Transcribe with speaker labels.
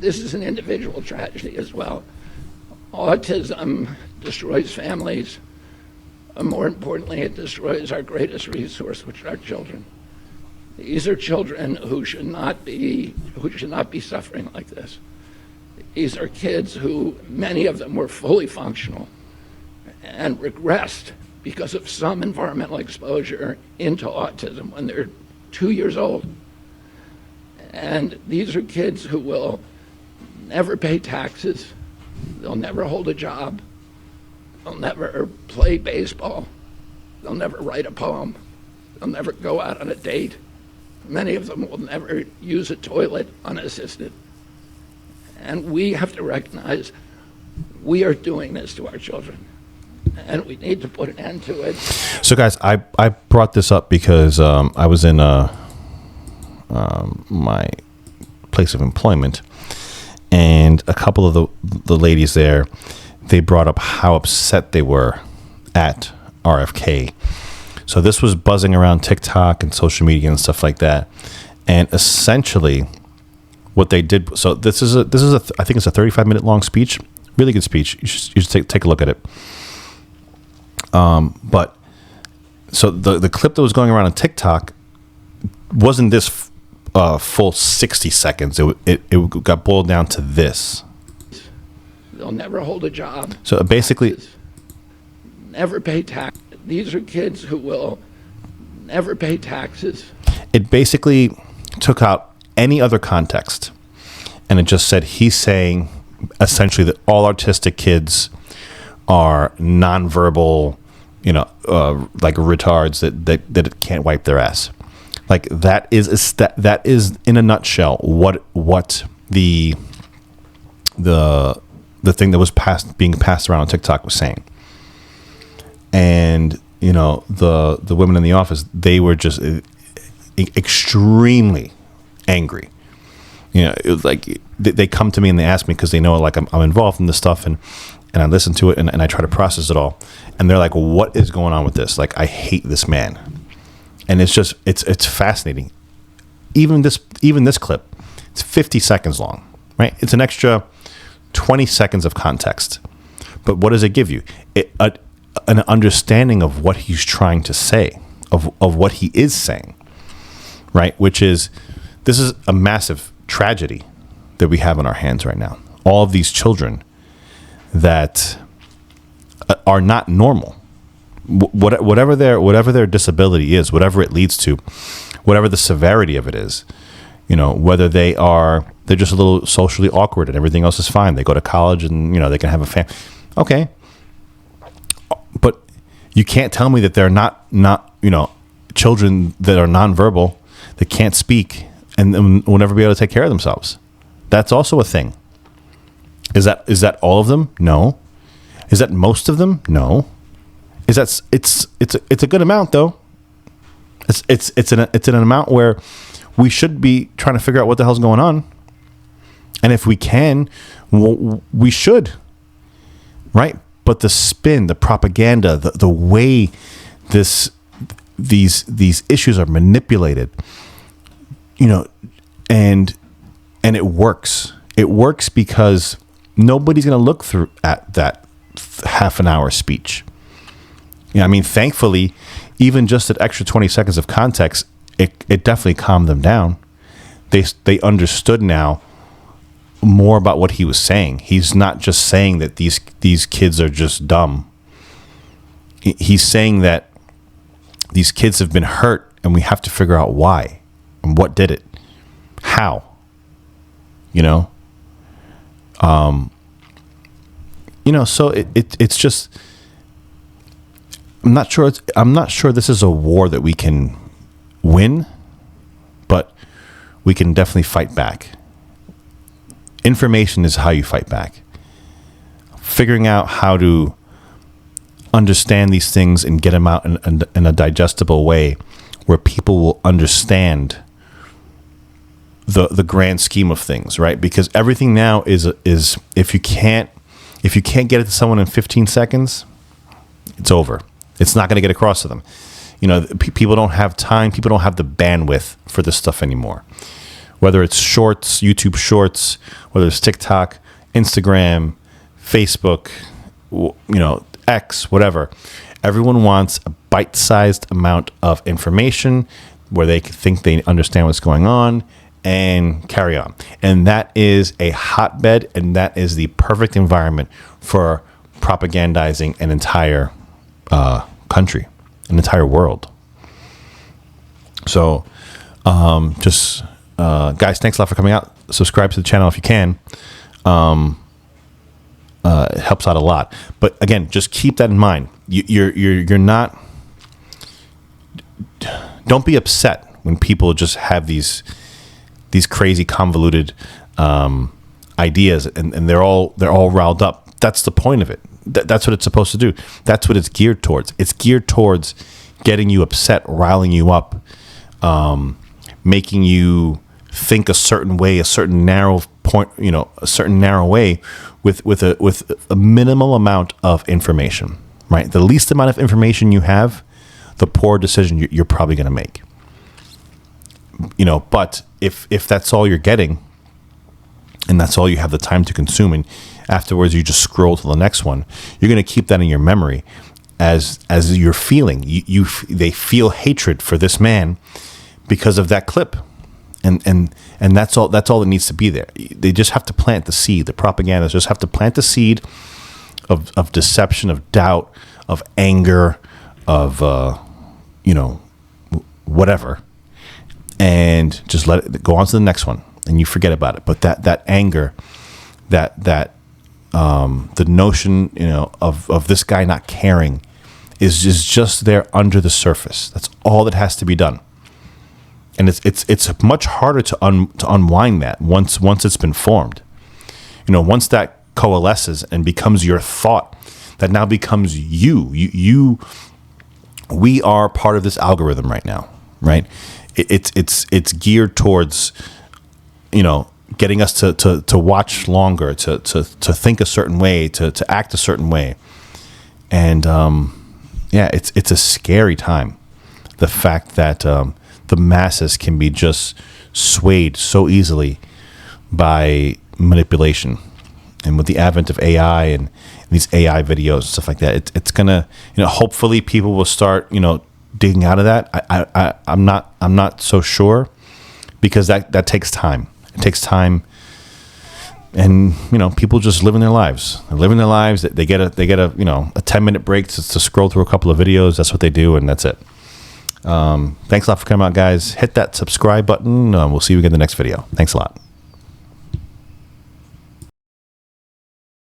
Speaker 1: this is an individual tragedy as well. Autism destroys families. More importantly, it destroys our greatest resource, which are our children. These are children who should not be suffering like this. These are kids who, many of them were fully functional and regressed because of some environmental exposure into autism when they're 2 years old. And these are kids who will never pay taxes, they'll never hold a job, they'll never play baseball, they'll never write a poem, they'll never go out on a date. Many of them will never use a toilet unassisted. And we have to recognize we are doing this to our children, and we need to put an end to it.
Speaker 2: So, guys, I brought this up because I was in my place of employment, and a couple of the ladies there, they brought up how upset they were at RFK. So this was buzzing around TikTok and social media and stuff like that, and essentially what they did. So this is I think it's a 35-minute long speech, really good speech. You should take a look at it. But so the clip that was going around on TikTok wasn't this full 60 seconds. It got boiled down to this.
Speaker 1: They'll never hold a job.
Speaker 2: So basically,
Speaker 1: never pay tax. These are kids who will never pay taxes.
Speaker 2: It basically took out any other context, and it just said he's saying essentially that all autistic kids are nonverbal, like retards that can't wipe their ass. Like that is in a nutshell what the thing that was being passed around on TikTok was saying. And the women in the office, they were just extremely angry. It was like they come to me and they ask me because they know like I'm involved in this stuff, and I listen to it and I try to process it all, and they're like, what is going on with this? Like, I hate this man. And it's just it's fascinating. Even this clip, it's 50 seconds long, right? It's an extra 20 seconds of context, but what does it give you? An understanding of what he's trying to say, of what he is saying, right? Which is, this is a massive tragedy that we have in our hands right now. All of these children that are not normal, whatever their disability is, whatever it leads to, whatever the severity of it is, whether they're just a little socially awkward and everything else is fine. They go to college and they can have a family. Okay. But you can't tell me that they're not children that are nonverbal, that can't speak, and will never be able to take care of themselves. That's also a thing. Is that all of them? No. Is that most of them? No. It's a good amount though. It's an amount where we should be trying to figure out what the hell's going on, and if we can, we should, right? But the spin, the propaganda, the way these issues are manipulated, and it works. It works because nobody's going to look through at that half an hour speech. Thankfully, even just that extra 20 seconds of context, it definitely calmed them down. They understood now more about what he was saying. He's not just saying that these kids are just dumb. He's saying that these kids have been hurt, and we have to figure out why and what did it, how. So it's just, I'm not sure this is a war that we can win, but we can definitely fight back. Information is how you fight back. Figuring out how to understand these things and get them out in a digestible way where people will understand the grand scheme of things, right? Because everything now is if you can't get it to someone in 15 seconds, it's over. It's not going to get across to them. People don't have time. People don't have the bandwidth for this stuff anymore. whether it's shorts, YouTube shorts, whether it's TikTok, Instagram, Facebook, X, whatever. Everyone wants a bite-sized amount of information where they think they understand what's going on and carry on. And that is a hotbed, and that is the perfect environment for propagandizing an entire country, an entire world. So guys, thanks a lot for coming out. Subscribe to the channel if you can. It helps out a lot. But again, just keep that in mind. You're not. Don't be upset when people just have these crazy convoluted ideas and they're all riled up. That's the point of it. That's what it's supposed to do. That's what it's geared towards. It's geared towards getting you upset, riling you up, making you think a certain way, a certain narrow point, a certain narrow way with a minimal amount of information, right? The least amount of information you have, the poor decision you're probably going to make. But if that's all you're getting and that's all you have the time to consume, and afterwards you just scroll to the next one, you're going to keep that in your memory as you're feeling. They feel hatred for this man because of that clip. And that's all that needs to be there. They just have to plant the seed. The propagandists just have to plant the seed of deception, of doubt, of anger, of whatever, and just let it go on to the next one, and you forget about it. But that anger, the notion of this guy not caring is just there under the surface. That's all that has to be done. And it's much harder to unwind that once it's been formed. Once that coalesces and becomes your thought, that now becomes you. We are part of this algorithm right now, right? It's geared towards, getting us to watch longer, to think a certain way, to act a certain way, and it's a scary time. The fact that the masses can be just swayed so easily by manipulation, and with the advent of AI and these AI videos and stuff like that, it's gonna, hopefully people will start, digging out of that. I'm not so sure, because that takes time. It takes time, and people just living their lives. They're living their lives. They get a 10-minute break to scroll through a couple of videos. That's what they do, and that's it. Thanks a lot for coming out, guys. Hit that subscribe button. We'll see you again in the next video. Thanks a lot.